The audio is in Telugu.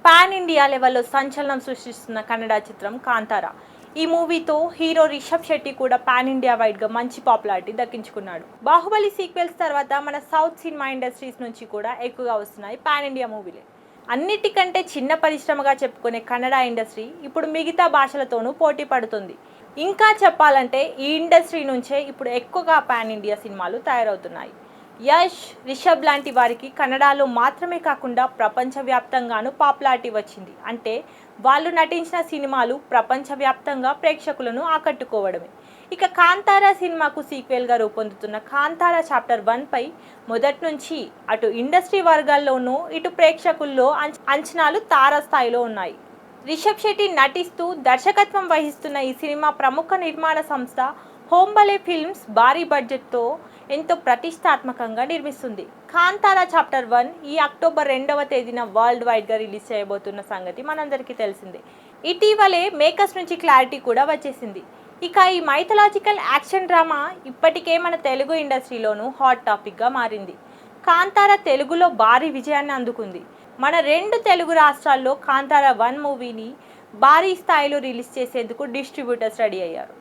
పాన్ ఇండియా లెవెల్లో సంచలనం సృష్టిస్తున్న కన్నడ చిత్రం కాంతారా. ఈ మూవీతో హీరో రిషబ్ శెట్టి కూడా పాన్ ఇండియా వైడ్గా మంచి పాపులారిటీ దక్కించుకున్నాడు. బాహుబలి సీక్వెల్స్ తర్వాత మన సౌత్ సినిమా ఇండస్ట్రీస్ నుంచి కూడా ఎక్కువగా వస్తున్నాయి పాన్ ఇండియా మూవీలే. అన్నిటికంటే చిన్న పరిశ్రమగా చెప్పుకునే కన్నడ ఇండస్ట్రీ ఇప్పుడు మిగతా భాషలతోనూ పోటీ పడుతుంది. ఇంకా చెప్పాలంటే ఈ ఇండస్ట్రీ నుంచే ఇప్పుడు ఎక్కువగా పాన్ ఇండియా సినిమాలు తయారవుతున్నాయి. యష్, రిషబ్ లాంటి వారికి కన్నడలో మాత్రమే కాకుండా ప్రపంచవ్యాప్తంగానూ పాపులారిటీ వచ్చింది. అంటే వాళ్ళు నటించిన సినిమాలు ప్రపంచవ్యాప్తంగా ప్రేక్షకులను ఆకట్టుకోవడమే. ఇక కాంతారా సినిమాకు సీక్వెల్గా రూపొందుతున్న కాంతారా చాప్టర్ 1పై మొదటి నుంచి అటు ఇండస్ట్రీ వర్గాల్లోనూ ఇటు ప్రేక్షకుల్లో అంచనాలు తారాస్థాయిలో ఉన్నాయి. రిషబ్ శెట్టి నటిస్తూ దర్శకత్వం వహిస్తున్న ఈ సినిమా ప్రముఖ నిర్మాణ సంస్థ హోంబలే ఫిల్మ్స్ భారీ బడ్జెట్తో ఎంతో ప్రతిష్టాత్మకంగా నిర్మిస్తుంది. కాంతారా చాప్టర్ 1 ఈ అక్టోబర్ 2వ తేదీన వరల్డ్ వైడ్గా రిలీజ్ చేయబోతున్న సంగతి మనందరికీ తెలిసిందే. ఇటీవలే మేకర్స్ నుంచి క్లారిటీ కూడా వచ్చేసింది. ఇక ఈ మైథలాజికల్ యాక్షన్ డ్రామా ఇప్పటికే మన తెలుగు ఇండస్ట్రీలోనూ హాట్ టాపిక్గా మారింది. కాంతారా తెలుగులో భారీ విజయాన్ని అందుకుంది. మన 2 తెలుగు రాష్ట్రాల్లో కాంతారా 1 మూవీని భారీ స్థాయిలో రిలీజ్ చేసేందుకు డిస్ట్రిబ్యూటర్స్ రెడీ అయ్యారు.